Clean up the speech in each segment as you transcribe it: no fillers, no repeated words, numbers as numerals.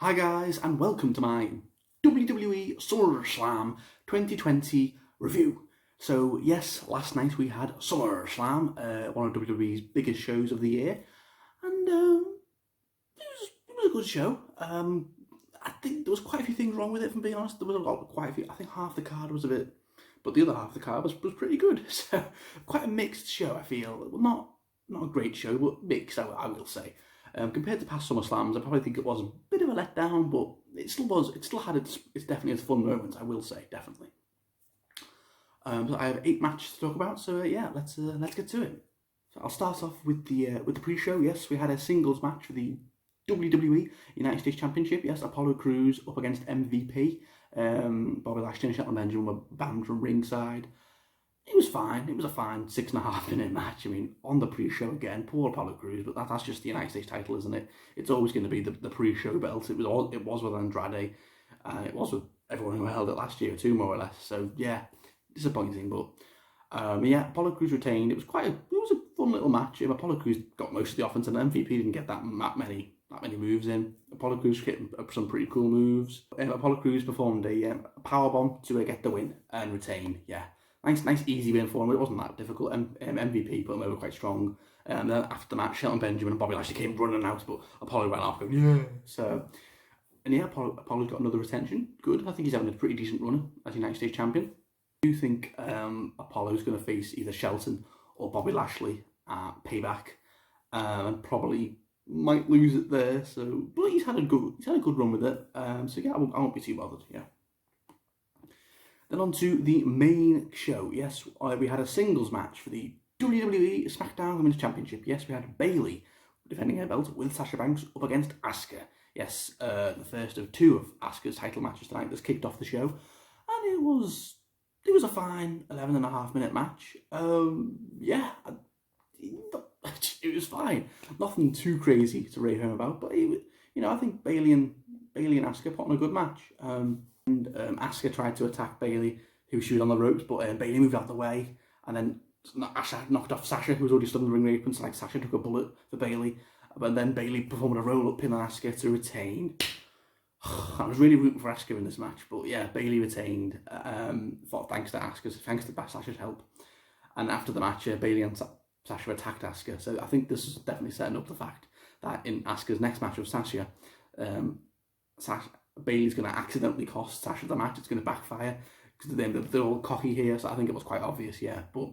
Hi guys, and welcome to my WWE Summerslam 2020 review. So yes, last night we had Summerslam, one of WWE's biggest shows of the year, and it was a good show. I think there was quite a few things wrong with it, if I'm being honest. There was quite a few. I think half the card was a bit, but the other half of the card was pretty good. So quite a mixed show, I feel. Well, not a great show, but mixed, I will say. Compared to past SummerSlams, I probably think it was a bit of a letdown, but it still had its definitely its fun moments, I will say, definitely. So I have 8 matches to talk about, so yeah, let's get to it. So I'll start off with the pre-show. Yes, we had a singles match for the WWE United States Championship. Yes, Apollo Crews up against MVP. Bobby Lashley and Shetland Benjamin were banned from ringside. It was fine. It was a fine 6.5 minute match. I mean, on the pre-show again, poor Apollo Crews, but that's just the United States title, isn't it? It's always going to be the pre-show belt. It was with Andrade, and it was with everyone who held it last year too, more or less. So yeah, disappointing, but yeah, Apollo Crews retained. It was a fun little match. Apollo Crews got most of the offense, and MVP didn't get that many moves in. Apollo Crews hit some pretty cool moves. Apollo Crews performed a powerbomb to get the win and retain. Yeah. Nice easy win for him. It wasn't that difficult. MVP put him over quite strong. And then after the match, Shelton Benjamin and Bobby Lashley came running out, but Apollo ran off going, yeah. So, and yeah, Apollo's got another retention. Good. I think he's having a pretty decent run as United States Champion. I do think Apollo's going to face either Shelton or Bobby Lashley at Payback, and probably might lose it there. So, but he's had a good run with it. So yeah, I won't be too bothered. Yeah. Then on to the main show. Yes, we had a singles match for the WWE SmackDown Women's Championship. Yes, we had Bayley defending her belt with Sasha Banks up against Asuka. Yes, the first of 2 of Asuka's title matches tonight that's kicked off the show. And it was a fine 11.5 minute match. Yeah, it was fine. Nothing too crazy to rave home about, but I think Bayley and Asuka put on a good match. And Asuka tried to attack Bayley, who she was on the ropes, but Bayley moved out the way, and then Asuka knocked off Sasha, who was already stood in the ring apron, so Sasha took a bullet for Bayley, but then Bayley performed a roll-up pin on Asuka to retain. I was really rooting for Asuka in this match, but yeah, Bayley retained, thanks to Sasha's help. And after the match, Bayley and Sasha attacked Asuka, so I think this is definitely setting up the fact that in Asuka's next match with Sasha, Bayley's going to accidentally cost Sasha the match. It's going to backfire because they're all cocky here, so I think it was quite obvious, yeah. But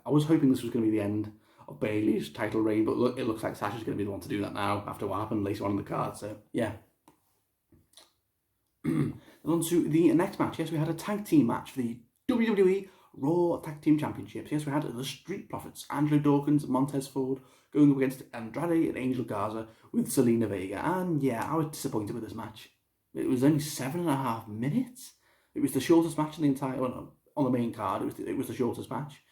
I was hoping this was going to be the end of Bayley's title reign, but it looks like Sasha's going to be the one to do that now after what happened later on in the card, so yeah. And on to the next match. Yes, we had a tag team match for the WWE Raw Tag Team Championships. Yes, we had the Street Profits, Angelo Dawkins and Montez Ford, going up against Andrade and Angel Garza with Zelina Vega. And yeah, I was disappointed with this match. It was only 7.5 minutes. It was the shortest match in the entire on the main card. It was the shortest match.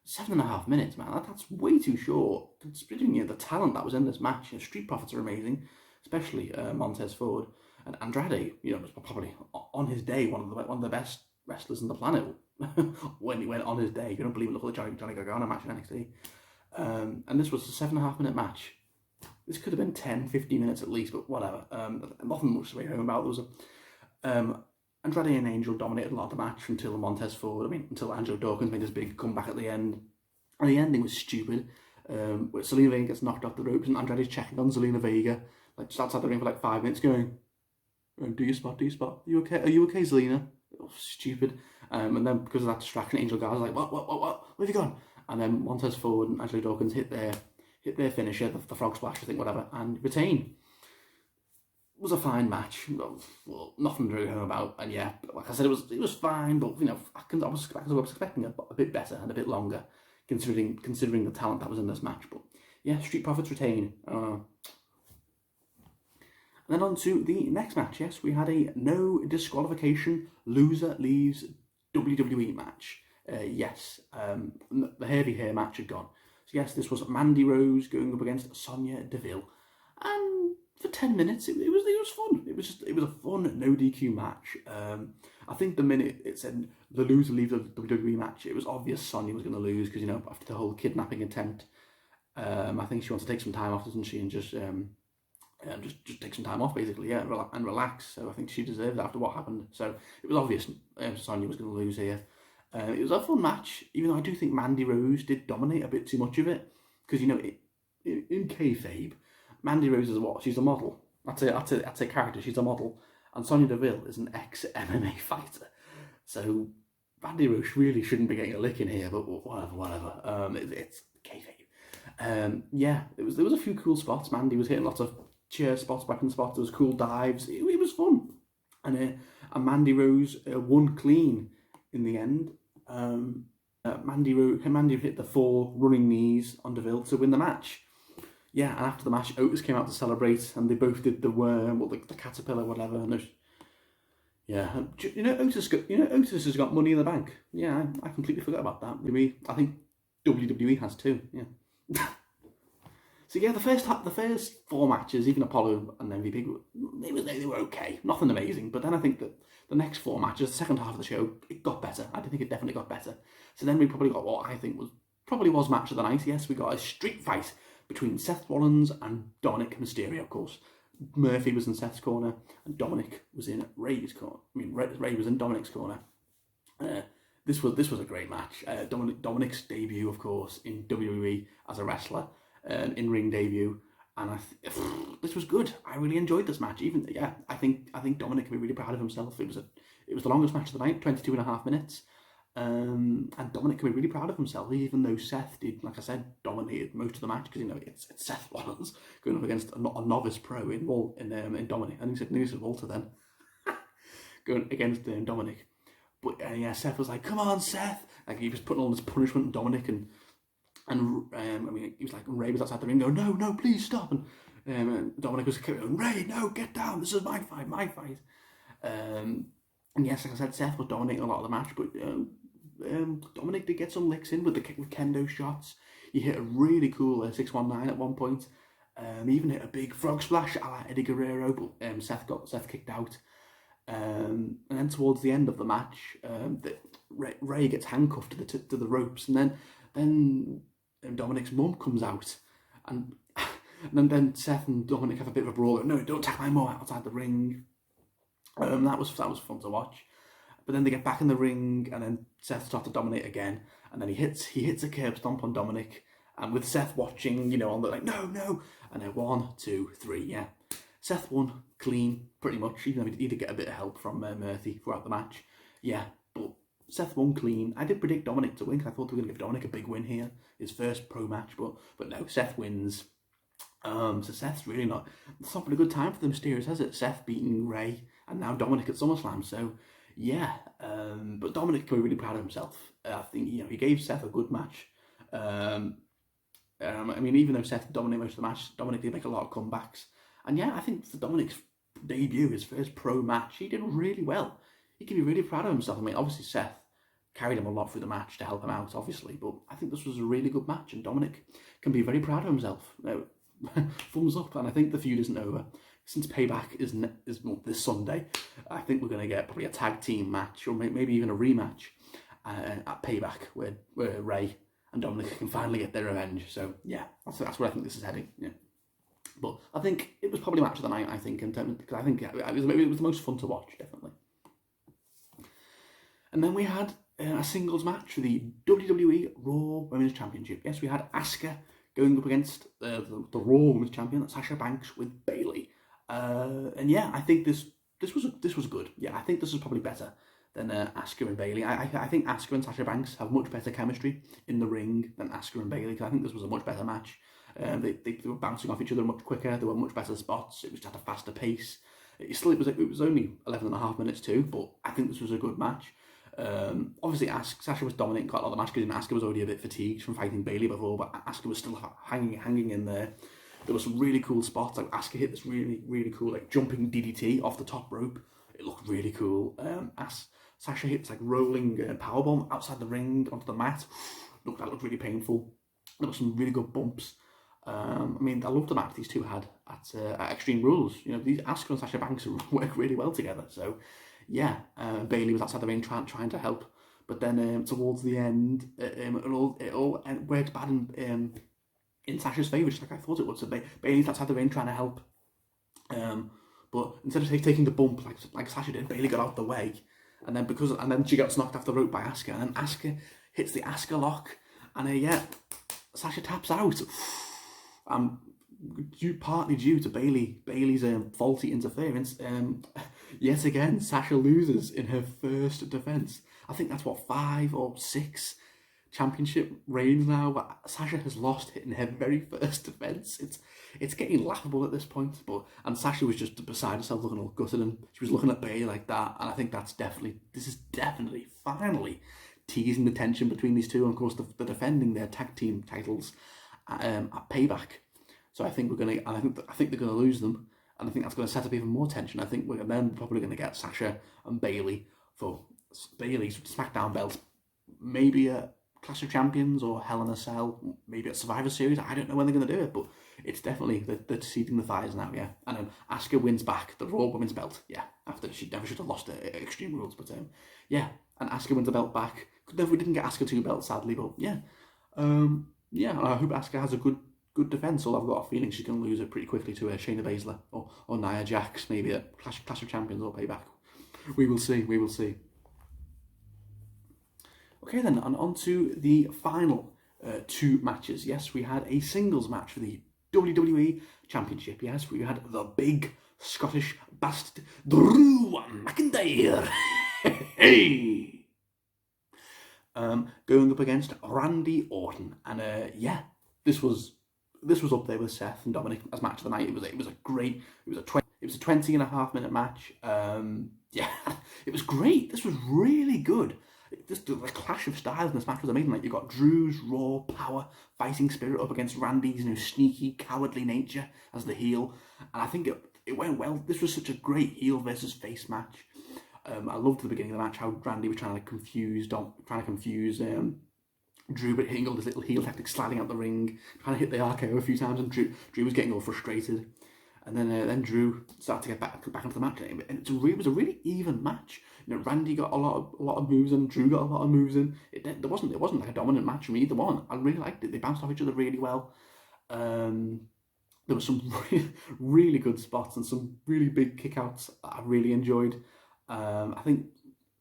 7.5 minutes, man. That's way too short considering the talent that was in this match. Street Profits are amazing, especially Montez Ford and Andrade. Was probably on his day one of the best wrestlers on the planet. when he went on his day, if you don't believe it, look at the Johnny Gargano match in NXT. And this was a 7.5 minute match. This could have been 10, 15 minutes at least, but whatever. Nothing much to write home about. There was Andrade and Angel dominated a lot of the match until until Angelo Dawkins made his big comeback at the end. And the ending was stupid. Zelina Vega gets knocked off the ropes, and Andrade's checking on Zelina Vega, just outside the ring for 5 minutes, going, do your spot. Are you okay, Zelina? Oh, stupid. And then because of that distraction, Angel Garza's like, what? Where have you gone? And then Montez Ford and Angelo Dawkins hit their finisher, the frog splash, I think, whatever, and retain. It was a fine match. Well, nothing to really home about, and yeah, like I said, it was fine, but I was expecting a bit better and a bit longer, considering the talent that was in this match. But yeah, Street Profits retain. And then on to the next match. Yes, we had a no disqualification loser leaves WWE match. Yes, the heavy hair match had gone. So yes, this was Mandy Rose going up against Sonya Deville, and for 10 minutes it was fun. It was a fun no DQ match. I think the minute it said the loser leaves the WWE match, it was obvious Sonya was going to lose because after the whole kidnapping attempt, I think she wants to take some time off, doesn't she, and just take some time off, basically, yeah, and relax. So I think she deserved it after what happened. So it was obvious Sonya was going to lose here. It was a fun match, even though I do think Mandy Rose did dominate a bit too much of it. Because, you know, in kayfabe, Mandy Rose is what? She's a model. That's a character. She's a model. And Sonya Deville is an ex-MMA fighter. So Mandy Rose really shouldn't be getting a lick in here, but whatever. It's kayfabe. Yeah, there was a few cool spots. Mandy was hitting lots of chair spots, weapon spots. There was cool dives. It was fun. And Mandy Rose won clean in the end. Mandy hit the 4 running knees on Deville to win the match. Yeah, and after the match, Otis came out to celebrate, and they both did the worm, or the caterpillar, whatever. And Otis has got money in the bank. Yeah, I completely forgot about that. I think WWE has too. Yeah. So yeah, the first 4 matches, even Apollo and MVP, they were okay, nothing amazing. But then I think that the next 4 matches, the second half of the show, it got better. I think it definitely got better. So then we probably got what I think was match of the night. Yes, we got a street fight between Seth Rollins and Dominik Mysterio, of course. Murphy was in Seth's corner, and Dominik was in Ray's corner. Ray was in Dominik's corner. This was a great match. Dominik's debut, of course, in WWE as a wrestler. In-ring debut, and this was good. I really enjoyed this match. I think Dominik can be really proud of himself. It was the longest match of the night, 22.5 minutes, and Dominik can be really proud of himself, even though Seth did, like I said, dominated most of the match, because it's Seth Rollins going up against a novice pro in Dominik. I think he said Walter then, going against Dominik. But yeah, Seth was like, "Come on, Seth!" Like he was putting all this punishment on Dominik, and he was like, Ray was outside the ring going, no, please stop. And Dominik was going, Ray, no, get down. This is my fight. And yes, like I said, Seth was dominating a lot of the match, but Dominik did get some licks in with kendo shots. He hit a really cool 619 at one point. He even hit a big frog splash a la Eddie Guerrero, but Seth kicked out. And then towards the end of the match, Ray gets handcuffed to the ropes, and then Dominik's mum comes out, and then Seth and Dominik have a bit of a brawl. No, don't attack my mum outside the ring. That was fun to watch. But then they get back in the ring, and then Seth starts to dominate again, and then he hits a curb stomp on Dominik, and with Seth watching, on the no, and then 1, 2, 3, yeah. Seth won clean, pretty much, even though he did get a bit of help from Murphy throughout the match. Yeah, but Seth won clean. I did predict Dominik to win, because I thought they were going to give Dominik a big win here, his first pro match, but no, Seth wins. So Seth's really it's not been a good time for the Mysterios, has it? Seth beating Ray, and now Dominik at SummerSlam, so yeah. But Dominik can be really proud of himself. I think, he gave Seth a good match. Even though Seth dominated most of the match, Dominik did make a lot of comebacks. And yeah, I think for Dominik's debut, his first pro match, he did really well. He can be really proud of himself. Obviously Seth carried him a lot through the match to help him out, obviously, but I think this was a really good match, and Dominik can be very proud of himself. Thumbs up, and I think the feud isn't over. Since Payback is this Sunday, I think we're going to get probably a tag team match, or maybe even a rematch at Payback, where Ray and Dominik can finally get their revenge. So yeah, that's where I think this is heading. Yeah. But I think it was probably match of the night, I think, because I think it was the most fun to watch, definitely. And then we had a singles match for the WWE Raw Women's Championship. Yes, we had Asuka going up against the Raw Women's Champion, Sasha Banks, with Bayley. And yeah, I think this was good. Yeah, I think this is probably better than Asuka and Bayley. I think Asuka and Sasha Banks have much better chemistry in the ring than Asuka and Bayley, because I think this was a much better match. They were bouncing off each other much quicker. There were much better spots. It was at a faster pace. It was only 11.5 minutes too, but I think this was a good match. Obviously, Sasha was dominating quite a lot of the match, because Asuka was already a bit fatigued from fighting Bayley before, but Asuka was still hanging in there. There were some really cool spots. Like Asuka hit this really, really cool jumping DDT off the top rope. It looked really cool. Sasha hits rolling powerbomb outside the ring onto the mat. That looked really painful. There were some really good bumps. I love the match these two had at Extreme Rules. These Asuka and Sasha Banks work really well together. So yeah, Bayley was outside the ring trying to help, but then towards the end, it all worked bad in Sasha's favour, just like I thought it would. So Bayley's outside the ring trying to help But instead of taking the bump like Sasha did, Bayley got out the way, and then she gets knocked off the rope by Asuka, and then Asuka hits the Asuka lock, and Sasha taps out. Partly due to Bayley's faulty interference. Yet again, Sasha loses in her first defense. I think that's 5 or 6 championship reigns now, but Sasha has lost in her very first defense. It's getting laughable at this point, and Sasha was just beside herself, looking all gutted, and she was looking at Bayley like that, and I think this is definitely finally teasing the tension between these two, and of course they're defending their tag team titles at Payback. So I think I think they're gonna lose them, and I think that's gonna set up even more tension. I think we're then probably gonna get Sasha and Bayley for Bayley's SmackDown belt, maybe a Clash of Champions or Hell in a Cell, maybe at Survivor Series. I don't know when they're gonna do it, but it's definitely they're seeding the fires now, yeah. And then Asuka wins back the Raw Women's belt, yeah. After she never should have lost it at Extreme Rules, but yeah. And Asuka wins the belt back. We didn't get Asuka 2 belts, sadly, but yeah. Yeah, I hope Asuka has a good defence, although I've got a feeling she's going to lose it pretty quickly to Shayna Baszler or Nia Jax, maybe at Clash of Champions or Payback. We will see. Okay then, and on to the final 2 matches. Yes, we had a singles match for the WWE Championship. Yes, we had the big Scottish bastard, Drew McIntyre. Hey! Going up against Randy Orton, and this was up there with Seth and Dominik as match of the night. It was a 20.5-minute match. Yeah, it was great. This was really good. The clash of styles in this match was amazing. Like, you got Drew's raw power, fighting spirit up against Randy's sneaky, cowardly nature as the heel, and I think it went well. This was such a great heel versus face match. I loved at the beginning of the match how Randy was trying to confuse Drew, but hitting all this little heel tactics, sliding out the ring, trying to hit the RKO a few times, and Drew was getting all frustrated. And then Drew started to get back into the match, and it was a really even match. Randy got a lot of moves in, Drew got a lot of moves in. It wasn't like a dominant match from either one. I really liked it. They bounced off each other really well. There were some really good spots and some really big kickouts that I really enjoyed. I think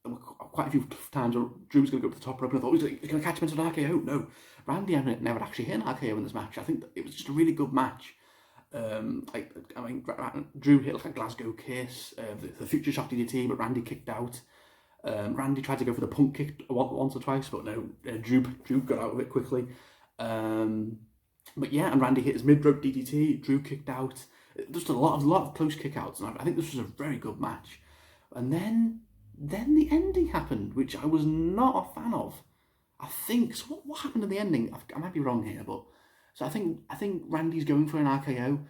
there were quite a few times where Drew was going to go up to the top rope, and I thought, he's going to catch him into an RKO. No, Randy never actually hit an RKO in this match. I think that it was just a really good match. Drew hit like a Glasgow kiss, the Future Shock DDT, but Randy kicked out. Randy tried to go for the punk kick once or twice, but no, Drew got out of it quickly. But yeah, and Randy hit his mid-rope DDT, Drew kicked out. Just a lot of close kickouts, and I think this was a very good match. And then the ending happened, which I was not a fan of. I think, so what happened in the ending? I might be wrong here, but so I think Randy's going for an RKO.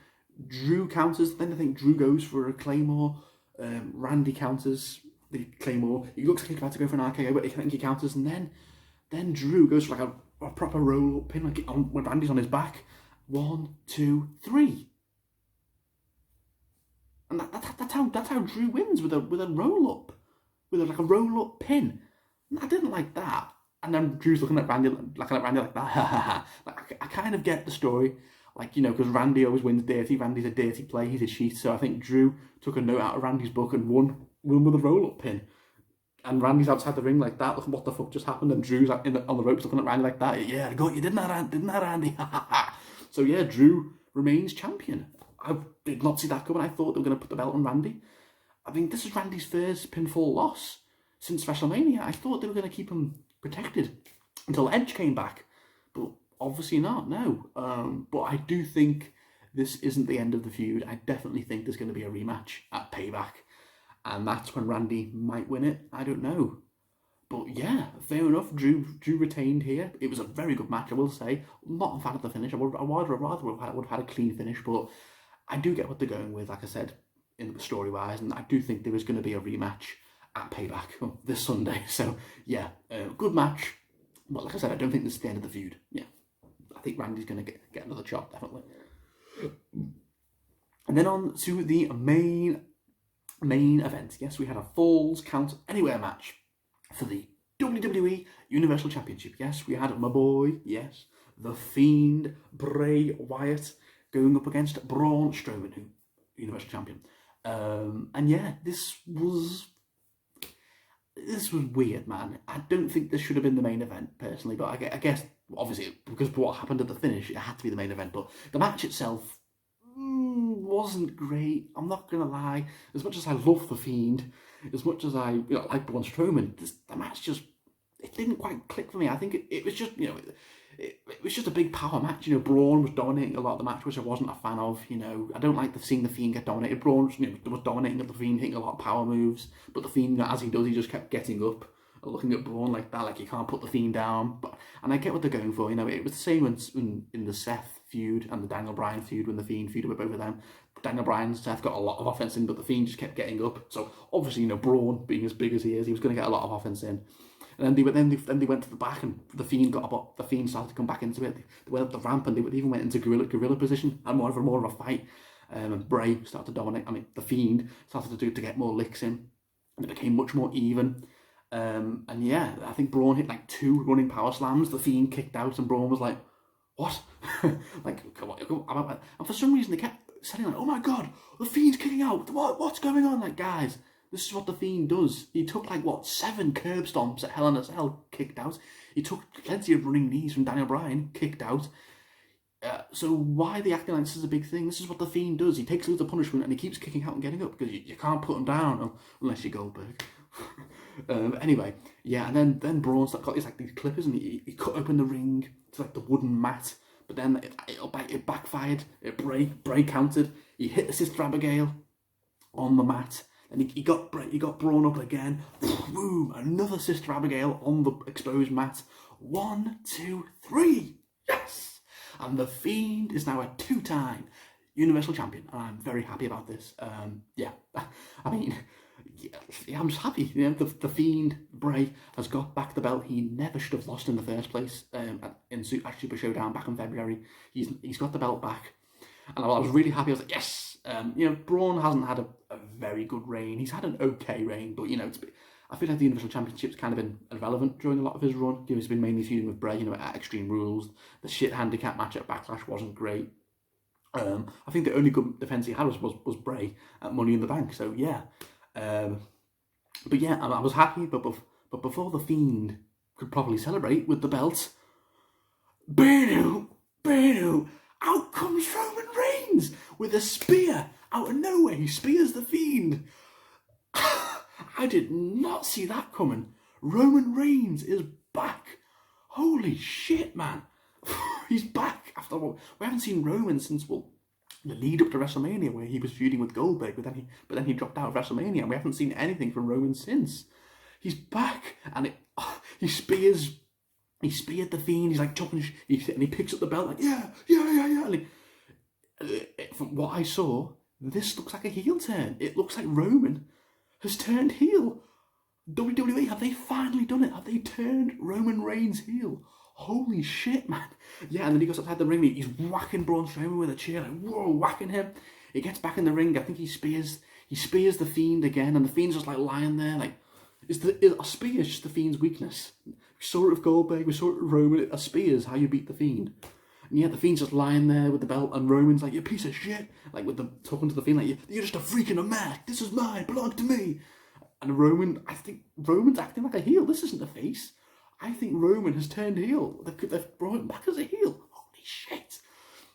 Drew counters. Then I think Drew goes for a Claymore. Randy counters the Claymore. He looks like he's about to go for an RKO, but I think he counters. And then Drew goes for like a proper roll up pin when Randy's on his back. 1, 2, 3. And that's how Drew wins with a roll up, with a roll up pin. And I didn't like that. And then Drew's looking at Randy like that. Like, I kind of get the story, because Randy always wins dirty. Randy's a dirty player. He's a cheat. So I think Drew took a note out of Randy's book and won with a roll up pin. And Randy's outside the ring like that, looking what the fuck just happened. And Drew's on the ropes looking at Randy like that. Yeah, I got you, didn't I, Randy? So yeah, Drew remains champion. I did not see that coming. I thought they were going to put the belt on Randy. I mean, this is Randy's first pinfall loss since WrestleMania. I thought they were going to keep him protected until Edge came back, but obviously not, no. But I do think this isn't the end of the feud. I definitely think there's going to be a rematch at Payback, and that's when Randy might win it. I don't know. But yeah, fair enough. Drew retained here. It was a very good match, I will say. I'm not a fan of the finish. I would have had a clean finish, but I do get what they're going with, like I said, in the story-wise, and I do think there is going to be a rematch at Payback this Sunday. So yeah, good match. But like I said, I don't think this is the end of the feud. Yeah, I think Randy's going to get another shot, definitely. And then on to the main event. Yes, we had a Falls Count Anywhere match for the WWE Universal Championship. Yes, we had my boy, yes, the Fiend, Bray Wyatt, going up against Braun Strowman, who Universal Champion. And yeah, this was weird, man. I don't think this should have been the main event, personally, but I guess, obviously, because of what happened at the finish, it had to be the main event, but the match itself wasn't great. I'm not going to lie. As much as I love The Fiend, as much as I like Braun Strowman, the match just, it didn't quite click for me. I think it was just, it was just a big power match. Braun was dominating a lot of the match, which I wasn't a fan of. I don't like seeing The Fiend get dominated. Braun was dominating The Fiend, hitting a lot of power moves, but The Fiend, as he does, he just kept getting up, looking at Braun like that, like you can't put The Fiend down. And I get what they're going for. It was the same in the Seth feud and the Daniel Bryan feud, when The Fiend feuded with both of them. Daniel Bryan and Seth got a lot of offense in, but The Fiend just kept getting up. So obviously, Braun, being as big as he is, he was going to get a lot of offense in. And then they went to the back, and The Fiend started to come back into it. They went up the ramp, and they even went into gorilla position and more of a fight. And Bray started to dominate. The Fiend started to get more licks in, and it became much more even. And yeah, I think Braun hit like 2 running power slams. The Fiend kicked out, and Braun was like, "What?" Like, come on. And for some reason, they kept saying like, "Oh my God, The Fiend's kicking out. What's going on?" Like, guys, this is what The Fiend does. He took 7 curb stomps at Hell in a Cell, kicked out. He took plenty of running knees from Daniel Bryan, kicked out. So why are they acting like this is a big thing? This is what The Fiend does. He takes loads of punishment and he keeps kicking out and getting up, because you can't put him down unless you're Goldberg. Anyway, yeah, and then Braun got these clippers, and he cut open the ring to the wooden mat, but then it backfired. Bray countered. He hit the Sister Abigail on the mat, and he got Braun up again. Boom! Another Sister Abigail on the exposed mat. 1, 2, 3. Yes! And The Fiend is now a 2-time Universal Champion, and I'm very happy about this. Yeah, I'm just happy. The Fiend, Bray, has got back the belt he never should have lost in the first place. In Super Showdown back in February, he's got the belt back, and I was really happy. I was like, yes. Braun hasn't had a very good reign. He's had an okay reign, but I feel like the Universal Championship's kind of been irrelevant during a lot of his run. He's been mainly feuding with Bray, at Extreme Rules. The shit handicap match at Backlash wasn't great. I think the only good defense he had was Bray at Money in the Bank. So yeah. But yeah, I was happy, but before The Fiend could properly celebrate with the belt, Banu, out comes Roman Reigns with a spear out of nowhere. He spears The Fiend. I did not see that coming. Roman Reigns is back. Holy shit, man. He's back after what? We haven't seen Roman since, the lead up to WrestleMania, where he was feuding with Goldberg, but then he dropped out of WrestleMania, and we haven't seen anything from Roman since. He's back, and he speared The Fiend. He's like jumping, and he picks up the belt like yeah. And from what I saw, this looks like a heel turn. It looks like Roman has turned heel. WWE, have they finally done it? Have they turned Roman Reigns heel? Holy shit, man. Yeah, and then he goes outside the ring, he's whacking Braun Strowman with a chair, whoa, whacking him. He gets back in the ring, I think he spears The Fiend again, and The Fiend's just lying there, is a spear just The Fiend's weakness? We saw it with Goldberg, we saw it with Roman. A spear's how you beat The Fiend. And yeah, The Fiend's just lying there with the belt, and Roman's like, you piece of shit, talking to The Fiend, you're just a freak in a mask, this is mine, belongs to me. And I think Roman's acting like a heel. This isn't the face. I think Roman has turned heel. They've brought him back as a heel. Holy shit.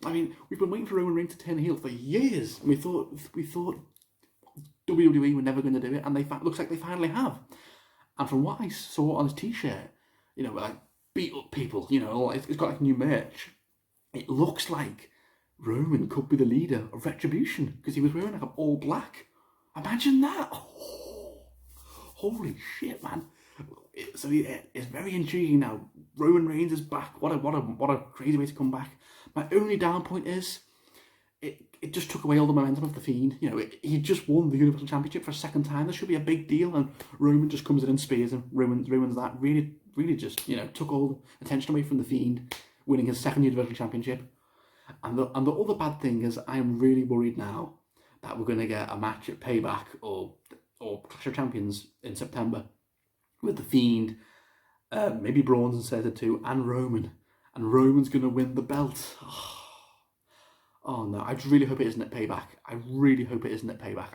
We've been waiting for Roman Reigns to turn heel for years. We thought WWE were never going to do it, and looks like they finally have. And from what I saw on his t-shirt, beat up people, it's got new merch. It looks like Roman could be the leader of Retribution, because he was wearing an all black. Imagine that. Oh, holy shit, man. So yeah, it's very intriguing now. Roman Reigns is back. What a crazy way to come back. My only down point is it just took away all the momentum of The Fiend. He just won the Universal Championship for a second time. This should be a big deal, and Roman just comes in and spears him. Ruins that. Really just took all the attention away from The Fiend winning his second Universal Championship. And the other bad thing is, I am really worried now that we're going to get a match at Payback or Clash of Champions in September with The Fiend, maybe Braun's inserted too, and Roman. And Roman's going to win the belt. Oh no, I just really hope it isn't at Payback. I really hope it isn't at Payback.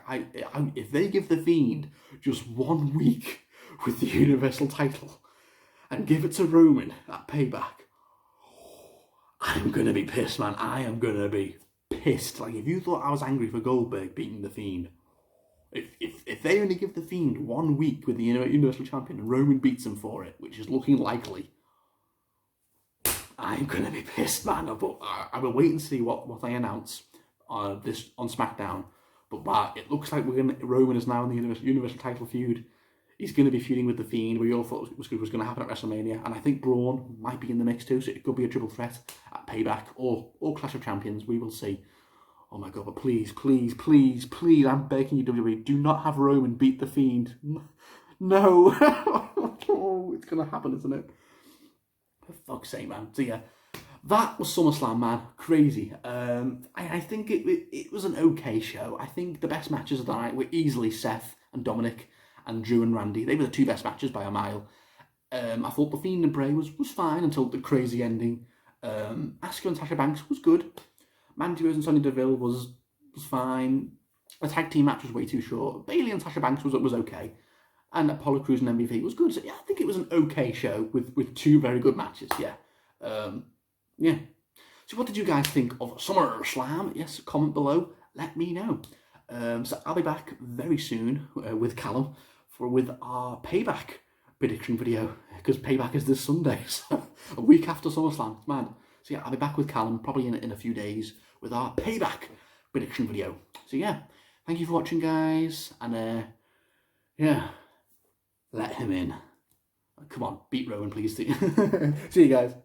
If they give The Fiend just 1 week with the Universal title and give it to Roman at Payback, I'm gonna be pissed, man. I am gonna be pissed. Like, if you thought I was angry for Goldberg beating The Fiend, if they only give The Fiend 1 week with the Universal Champion and Roman beats him for it, which is looking likely, I'm gonna be pissed, man. But I will wait and see what they announce on SmackDown. But it looks like Roman is now in the Universal title feud. He's going to be feuding with The Fiend. We all thought was going to happen at WrestleMania, and I think Braun might be in the mix too. So it could be a triple threat at Payback or Clash of Champions. We will see. Oh my god! But please, please, please, please, I'm begging you, WWE, do not have Roman beat The Fiend. No, oh, it's going to happen, isn't it? For fuck's sake, man. So yeah, that was SummerSlam, man. Crazy. I think it was an okay show. I think the best matches of the night were easily Seth and Dominik and Drew and Randy. They were the two best matches by a mile. I thought The Fiend and Bray was fine until the crazy ending. Asuka and Sasha Banks was good. Mandy and Sonya Deville was fine. The tag team match was way too short. Bayley and Sasha Banks was okay. And Apollo Crews and MVP was good. So yeah, I think it was an okay show with two very good matches. Yeah. Yeah. So what did you guys think of SummerSlam? Yes, comment below. Let me know. So I'll be back very soon with Callum with our Payback prediction video, because Payback is this Sunday, so a week after SummerSlam. It's mad. So yeah, I'll be back with Callum probably in a few days with our Payback prediction video. So yeah, thank you for watching, guys, and yeah, let him in. Come on, beat Rowan, please. See you guys.